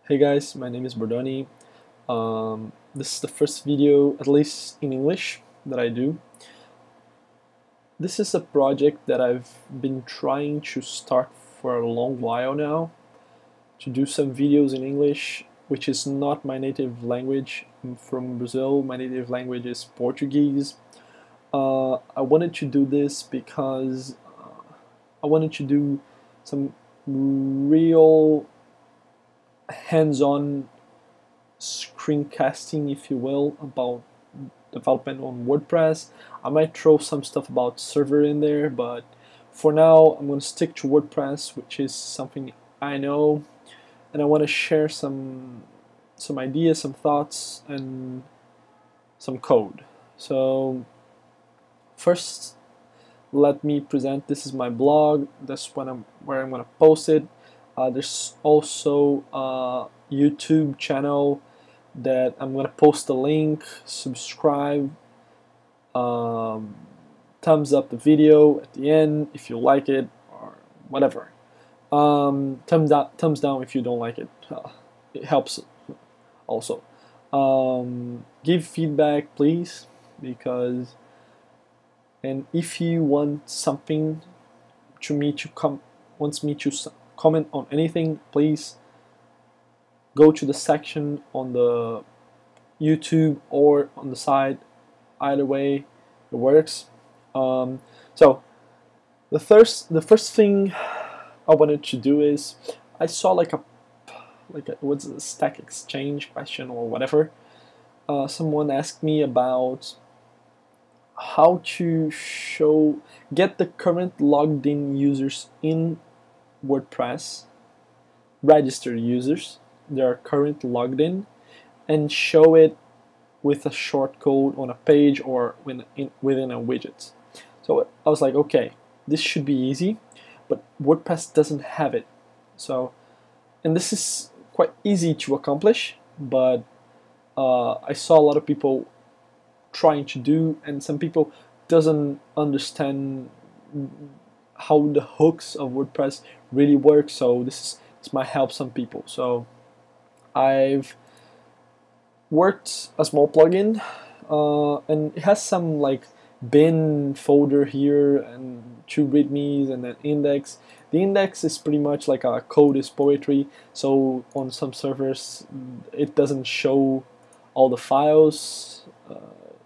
Hey guys, my name is Bordoni. This is the first video, at least in English, that I do. This is a project that I've been trying to start for a long while now, to do some videos in English, which is not my native language. I'm from Brazil. My native language is Portuguese. I wanted to do this because I wanted to do some real hands-on screencasting, if you will, about development on WordPress. I might throw some stuff about server in there, but for now I'm going to stick to WordPress, which is something I know, and I want to share some ideas, some thoughts, and some code. So first, let me present. This is my blog. That's where I'm going to post it. There's also a YouTube channel that I'm going to post the link. Subscribe. Thumbs up the video at the end if you like it, or whatever. Thumbs down if you don't like it. It helps also. Give feedback, please, and if you want something wants me to comment on anything, please go to the section on the YouTube or on the side. Either way, it works. So the first thing I wanted to do is, I saw like a what's a Stack Exchange question or whatever. Someone asked me about how to get the current logged in users in WordPress, registered users that are currently logged in, and show it with a short code on a page or within a widget. So I was like, okay, this should be easy, but WordPress doesn't have it. So, and this is quite easy to accomplish, but I saw a lot of people trying to do, and some people doesn't understand how the hooks of WordPress really work. So this might help some people. So I've worked a small plugin, and it has some like bin folder here and 2 readmes and an index. The index is pretty much like a code is poetry, so on some servers it doesn't show all the files.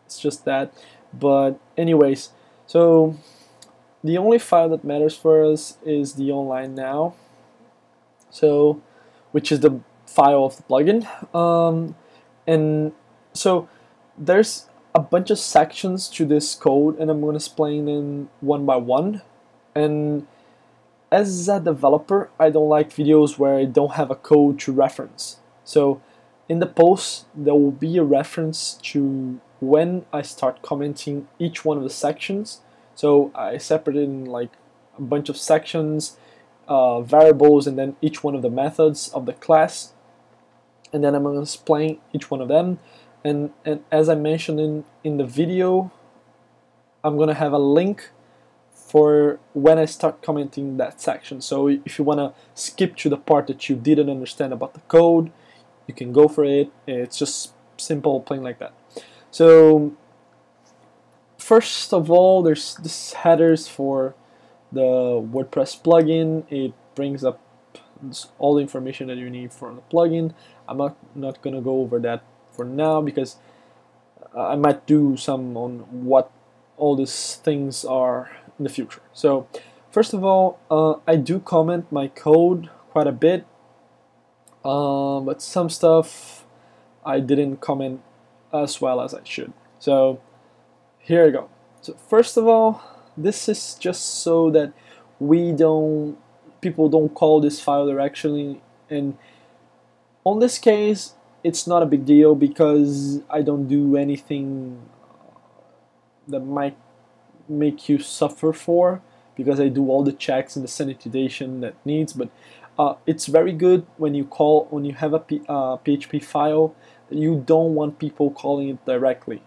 It's just that. But anyways, so the only file that matters for us is the online now, so which is the file of the plugin. And so there's a bunch of sections to this code, and I'm going to explain them one by one. And as a developer, I don't like videos where I don't have a code to reference. So in the post, there will be a reference to when I start commenting each one of the sections. So I separated in like a bunch of sections, variables, and then each one of the methods of the class. And then I'm going to explain each one of them. And as I mentioned in the video, I'm going to have a link for when I start commenting that section. So if you want to skip to the part that you didn't understand about the code, you can go for it. It's just simple, plain like that. So first of all, there's this headers for the WordPress plugin. It brings up all the information that you need for the plugin. I'm not gonna go over that for now, because I might do some on what all these things are in the future. So first of all, I do comment my code quite a bit, but some stuff I didn't comment as well as I should. So here we go. So first of all, this is just so that people don't call this file directly, and on this case it's not a big deal because I don't do anything that might make you suffer for, because I do all the checks and the sanitization that needs. But it's very good when you have a PHP file that you don't want people calling it directly.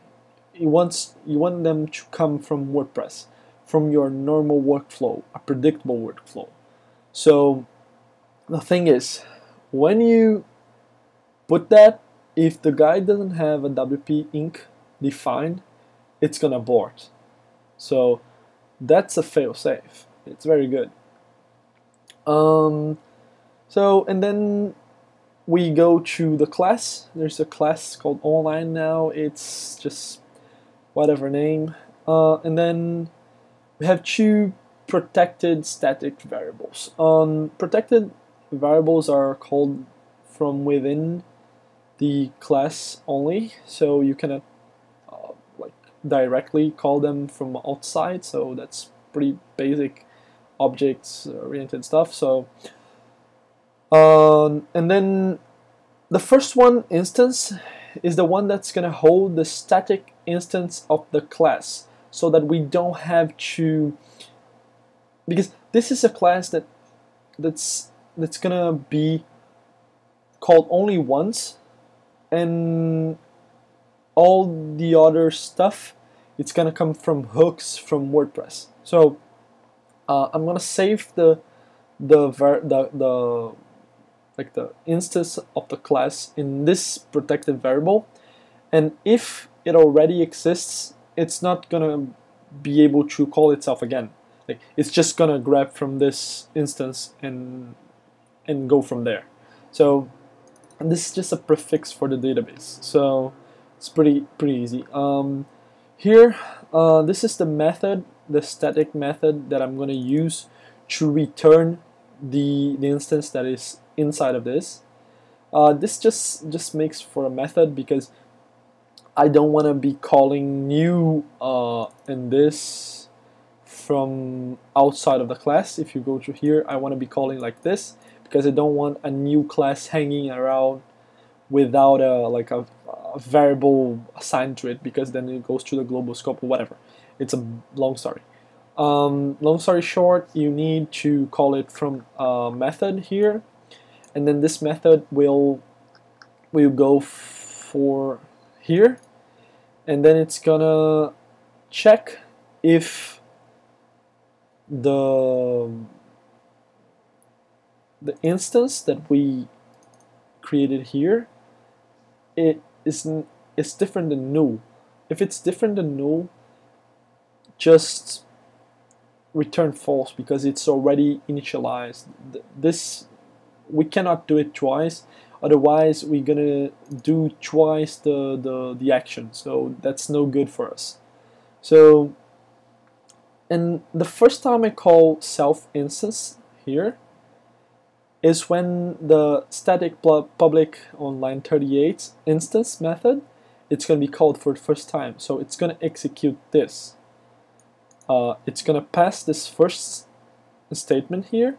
You want them to come from WordPress, from your normal workflow, a predictable workflow. So the thing is, when you put that, if the guy doesn't have a WP Inc defined, it's gonna abort. So that's a fail-safe. It's very good. So, and then we go to the class. There's a class called online now. It's just whatever name. And then we have two protected static variables. Protected variables are called from within the class only, so you cannot like directly call them from outside. So that's pretty basic objects oriented stuff. So and then the first one, instance, is the one that's gonna hold the static instance of the class, so that we don't have to, because this is a class that's gonna be called only once, and all the other stuff, it's gonna come from hooks from WordPress. So I'm gonna save the instance of the class in this protected variable, and if it already exists, it's not gonna be able to call itself again. Like, it's just gonna grab from this instance and go from there. So this is just a prefix for the database. So it's pretty easy. Here, this is the method, the static method that I'm gonna use to return the instance that is inside of this. This just makes for a method because I don't want to be calling new in this from outside of the class. If you go to here, I want to be calling like this because I don't want a new class hanging around without a variable assigned to it, because then it goes to the global scope or whatever. It's a long story. Long story short, you need to call it from a method here, and then this method will go for here, and then it's gonna check if the instance that we created here is different than null. If it's different than null, just return false because it's already initialized. This, we cannot do it twice, otherwise we're gonna do twice the action, so that's no good for us. So, and the first time I call self instance here is when the static public on line 38 instance method, it's gonna be called for the first time. So it's gonna execute this. It's gonna pass this first statement here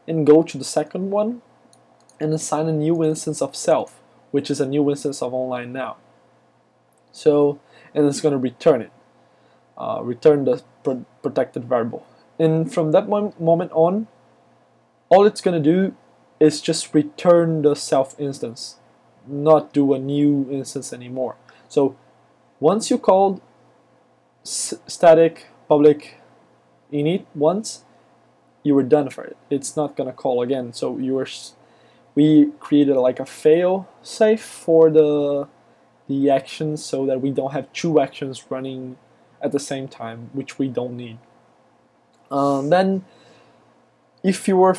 and go to the second one and assign a new instance of self, which is a new instance of online now. So, and it's gonna return it, return the protected variable. And from that moment on, all it's gonna do is just return the self instance, not do a new instance anymore. So once you called static public init once, you were done for it. It's not gonna call again. So we created like a fail safe for the actions, so that we don't have two actions running at the same time, which we don't need. Then, if you were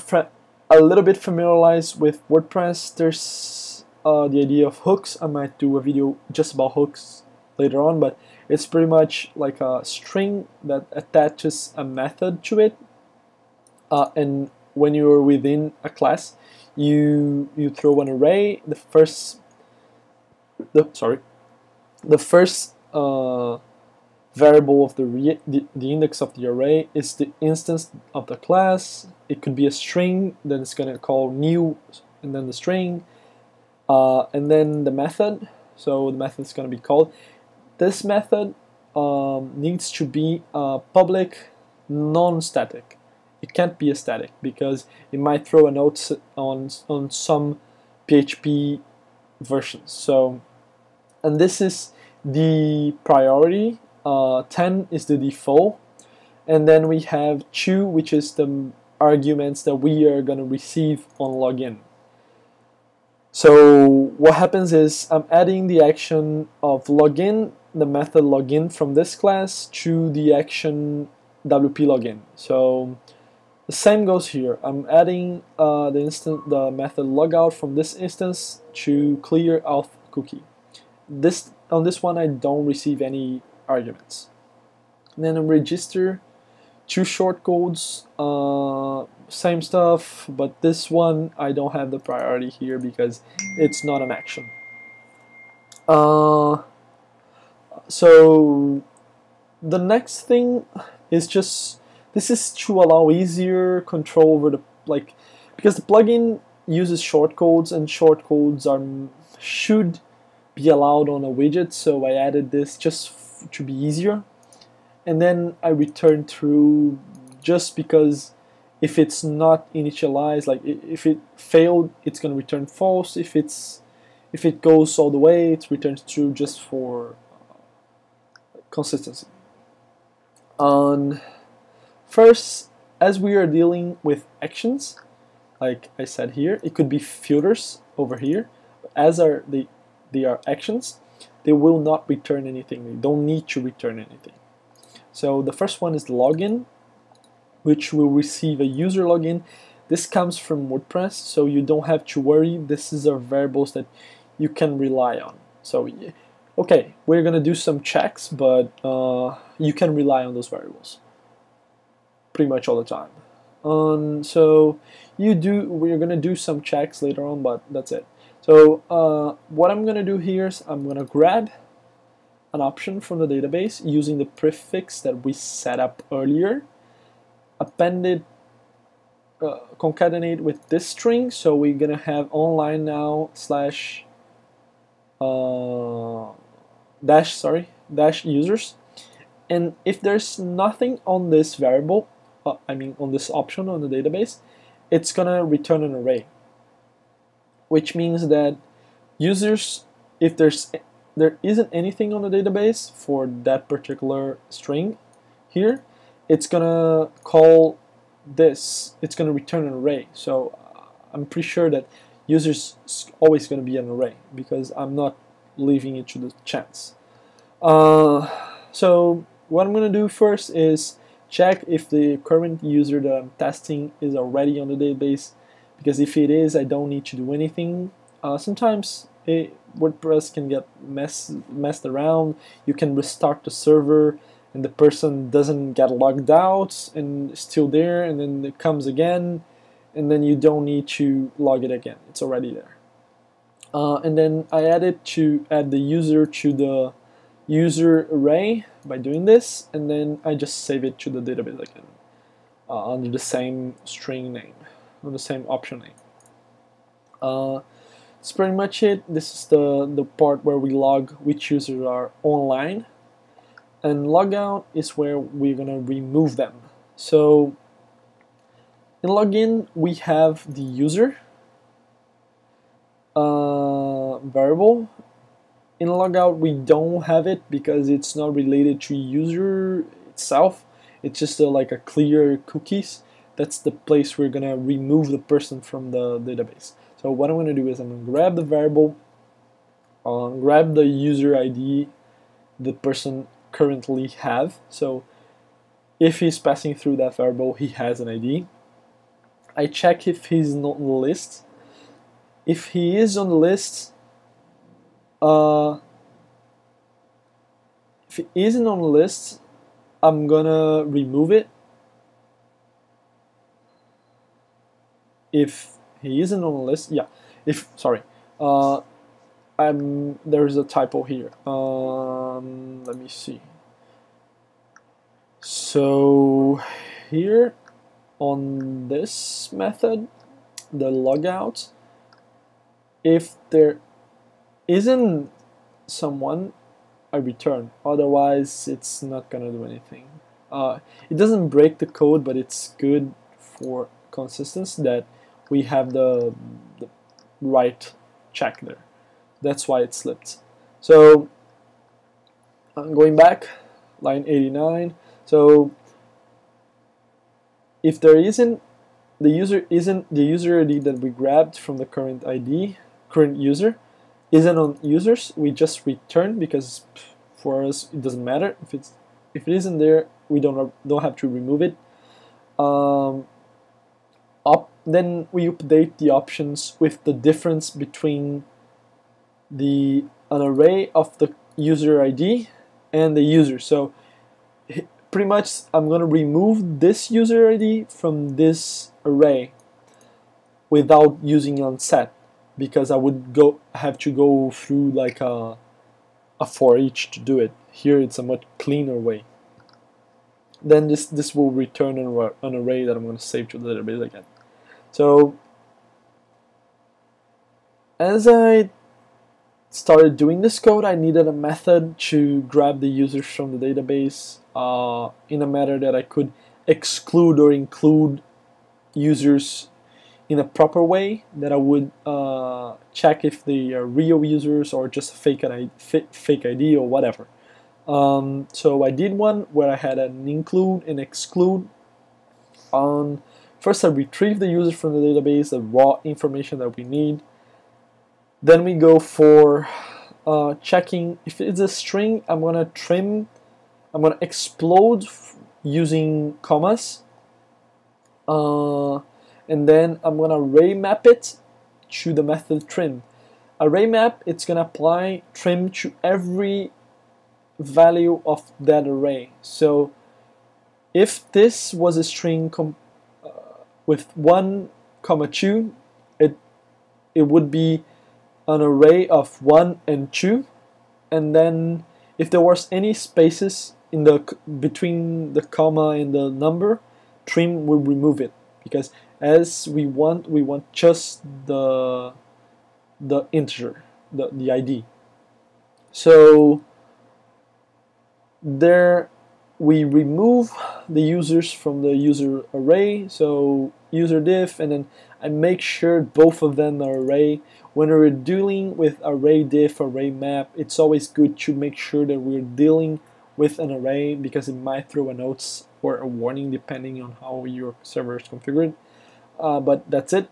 a little bit familiarized with WordPress, there's the idea of hooks. I might do a video just about hooks later on, but it's pretty much like a string that attaches a method to it, and when you're within a class, you throw an array. The first variable of the index of the array is the instance of the class. It could be a string, then it's gonna call new, and then the string, and then the method. So the method is gonna be called. This method needs to be public, non-static. It can't be a static because it might throw a note on some PHP versions. So, and this is the priority. 10 is the default, and then we have 2, which is the arguments that we are going to receive on login. So what happens is I'm adding the action of login, the method login from this class to the action WP login. So the same goes here. I'm adding the method logout from this instance to clear auth cookie. On this one I don't receive any arguments. And then register 2 shortcodes, same stuff, but this one I don't have the priority here because it's not an action. So the next thing is this is to allow easier control over because the plugin uses shortcodes, and shortcodes should be allowed on a widget, so I added this just to be easier. And then I return true just because if it's not initialized, like if it failed, it's going to return false. If it goes all the way, it returns true just for consistency. First, as we are dealing with actions, like I said here, it could be filters over here. As they are actions, they will not return anything. They don't need to return anything. So the first one is the login, which will receive a user login. This comes from WordPress, so you don't have to worry. This is our variables that you can rely on. So okay, we're gonna do some checks, but you can rely on those variables pretty much all the time. So we're gonna do some checks later on, but that's it. So what I'm gonna do here is I'm gonna grab an option from the database using the prefix that we set up earlier, append it, concatenate with this string, so we're gonna have online now slash dash users, and if there's nothing on this variable, on this option on the database, it's gonna return an array, which means that users, if there isn't anything on the database for that particular string here, it's gonna call this, it's gonna return an array. So I'm pretty sure that users is always gonna be an array because I'm not leaving it to the chance. So what I'm gonna do first is check if the current user that I'm testing is already on the database, because if it is, I don't need to do anything. Sometimes WordPress can get messed around. You can restart the server and the person doesn't get logged out and still there, and then it comes again, and then you don't need to log it again. It's already there. And then I add the user to the user array by doing this, and then I just save it to the database again under the same string name, on the same option name. That's pretty much it. This is the part where we log which users are online, and logout is where we're gonna remove them. So in login we have the user variable. In logout we don't have it because it's not related to user itself. It's just like a clear cookies. That's the place we're gonna remove the person from the database. So what I'm going to do is I'm going to grab the variable, grab the user ID the person currently have. So if he's passing through that variable, he has an ID. I check if he's not on the list. If he is on the list, if he isn't on the list, I'm gonna remove it. If he isn't on the list, yeah. There's a typo here. Let me see. So here on this method, the logout, if there isn't someone, I return. Otherwise, it's not gonna do anything. It doesn't break the code, but it's good for consistency that we have the right check there. That's why it slipped. So going back, line 89. So if there isn't the user ID that we grabbed from the current ID, current user isn't on users, we just return, because for us it doesn't matter if it isn't there. We don't have to remove it. Then we update the options with the difference between an array of the user ID and the user. So pretty much I'm going to remove this user ID from this array without using onset, because I would have to go through like a for each to do it. Here it's a much cleaner way. Then this will return an array that I'm going to save to the database again. So as I started doing this code, I needed a method to grab the users from the database in a manner that I could exclude or include users in a proper way, that I would check if they are real users or just fake ID or whatever. So I did one where I had an include and exclude. First I retrieve the user from the database, the raw information that we need. Then we go for checking if it's a string. I'm gonna explode using commas, and then I'm gonna array map it to the method trim. Array map, it's gonna apply trim to every value of that array. So if this was a string with 1, 2, it would be an array of 1 and 2, and then if there was any spaces in between the comma and the number, trim will remove it, because as we want just the integer, the ID. So there we remove the users from the user array, so user diff, and then I make sure both of them are array. When we're dealing with array diff, array map, it's always good to make sure that we're dealing with an array, because it might throw a note or a warning depending on how your server is configured. But that's it.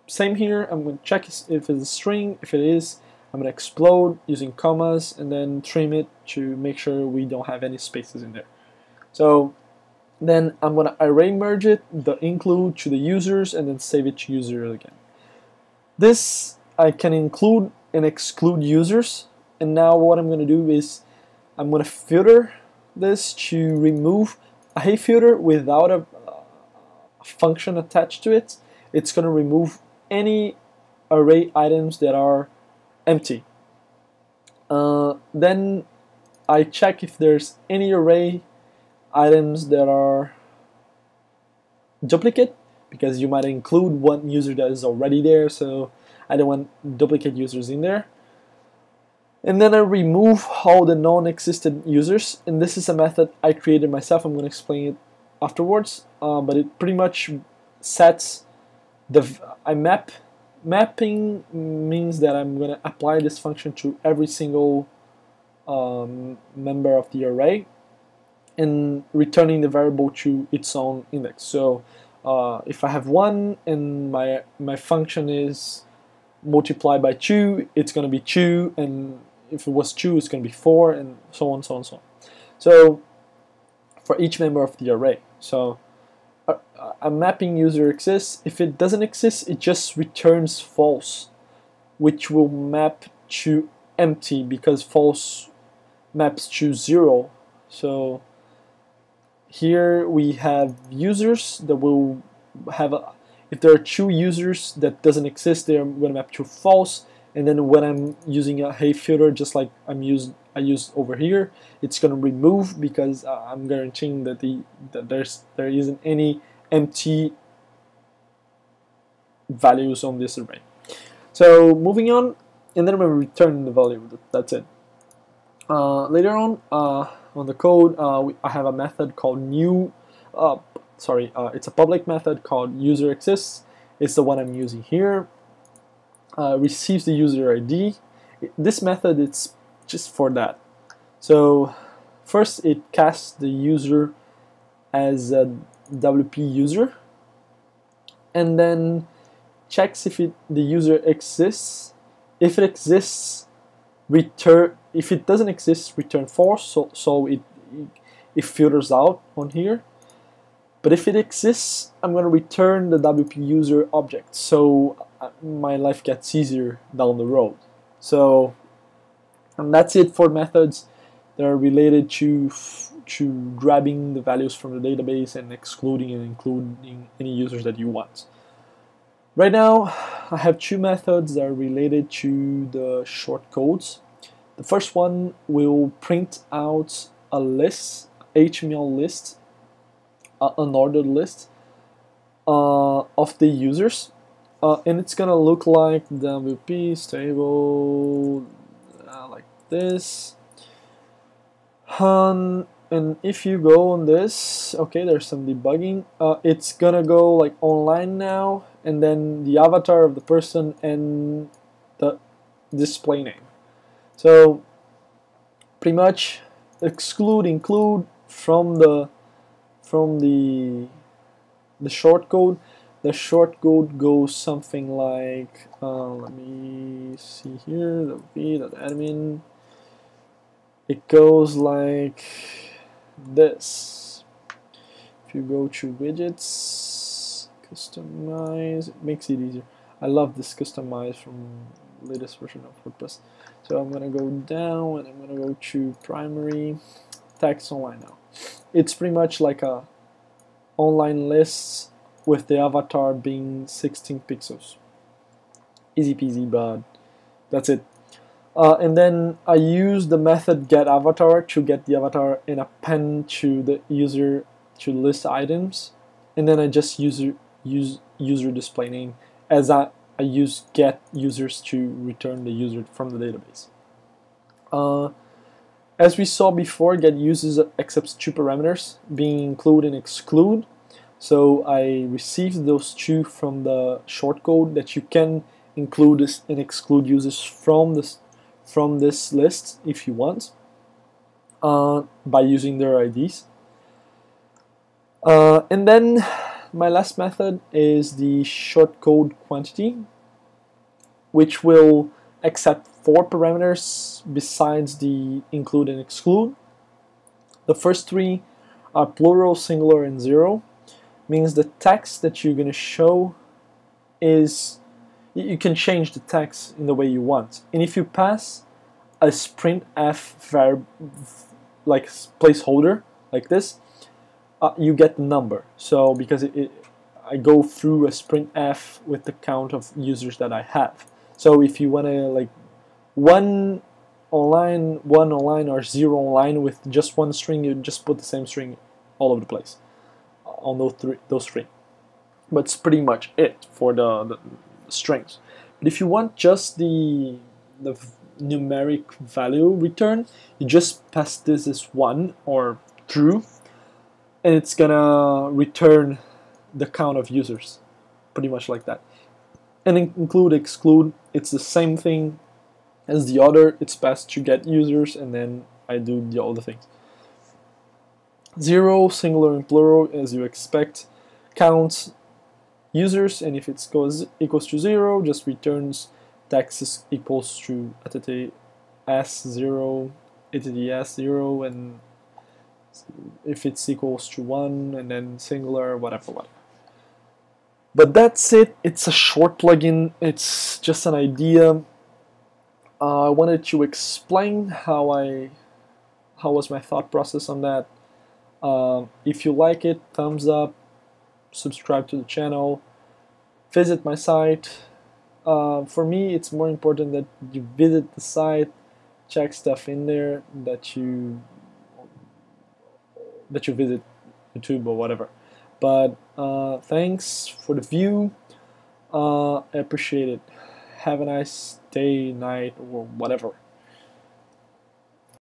Same here, I'm going to check if it's a string. If it is, I'm going to explode using commas and then trim it to make sure we don't have any spaces in there. So then I'm going to array merge it, the include to the users, and then save it to users again. This I can include and exclude users, and now what I'm going to do is I'm going to filter this to remove a hey filter without a function attached to it. It's going to remove any array items that are empty. Then I check if there's any array items that are duplicate, because you might include one user that is already there, so I don't want duplicate users in there. And then I remove all the non-existent users, and this is a method I created myself. I'm going to explain it afterwards, but it pretty much sets mapping means that I'm going to apply this function to every single member of the array, and returning the variable to its own index. So if I have 1 and my function is multiplied by 2, it's going to be 2, and if it was 2, it's going to be 4, and so on, so on, so on. So for each member of the array. So a mapping user exists. If it doesn't exist, it just returns false, which will map to empty, because false maps to 0. So here we have users that will have if there are 2 users that doesn't exist, they're going to map to false. And then when I'm using a hey filter, just like I used over here, it's going to remove, because I'm guaranteeing that there isn't any empty values on this array. So moving on, and then I'm going to return the value. That's it. Later on the code, I have a method called new. It's a public method called user exists. It's the one I'm using here. Receives the user ID. This method, it's just for that. So first it casts the user as a WP user, and then checks if the user exists, If it exists, return. If it doesn't exist, return false. So it filters out on here. But if it exists, I'm going to return the WP user object, so my life gets easier down the road. So, and that's it for methods that are related to grabbing the values from the database and excluding and including any users that you want. Right now, I have two methods that are related to the short codes. The first one will print out a list, HTML list, an ordered list of the users, and it's gonna look like WP stable like this. And if you go on this, okay, there's some debugging. It's gonna go like online now, and then the avatar of the person and the display name. So pretty much include from the short code. The short code goes something like let me see here, wp.admin. It goes like this. If you go to widgets, customize, it makes it easier. I love this customize from latest version of WordPress. So I'm gonna go down and I'm gonna go to primary text online now. It's pretty much like a online list with the avatar being 16 pixels. Easy peasy, but that's it. And then I use the method getAvatar to get the avatar and append to the user to list items, and then I just use user display name as I use get users to return the user from the database. As we saw before, get users accepts two parameters, being include and exclude. So I received those two from the shortcode that you can include and exclude users from this list if you want, by using their IDs. And then my last method is the shortcode quantity, which will accept 4 parameters besides the include and exclude. The first 3 are plural, singular, and 0. Means the text that you're going to show is, you can change the text in the way you want. And if you pass a printf variable, like placeholder, like this, you get the number. So because I go through a printf with the count of users that I have. So if you want to like one online, or 0 online with just one string, you just put the same string all over the place on those three. But it's pretty much it for the strings. But if you want just the numeric value return, you just pass this as 1 or true, and it's gonna return the count of users, pretty much like that. And include, exclude, it's the same thing as the other. It's passed to get users, and then I do the other things. 0, singular and plural, as you expect, counts users, and if it equals to 0, just returns text is equals to s0, s0, and if it's equals to 1, and then singular, whatever. But that's it. It's a short plugin. It's just an idea. I wanted to explain how was my thought process on that. If you like it, thumbs up, subscribe to the channel, visit my site. For me, it's more important that you visit the site, check stuff in there, that you visit YouTube or whatever. But thanks for the view. I appreciate it. Have a nice day, night, or whatever.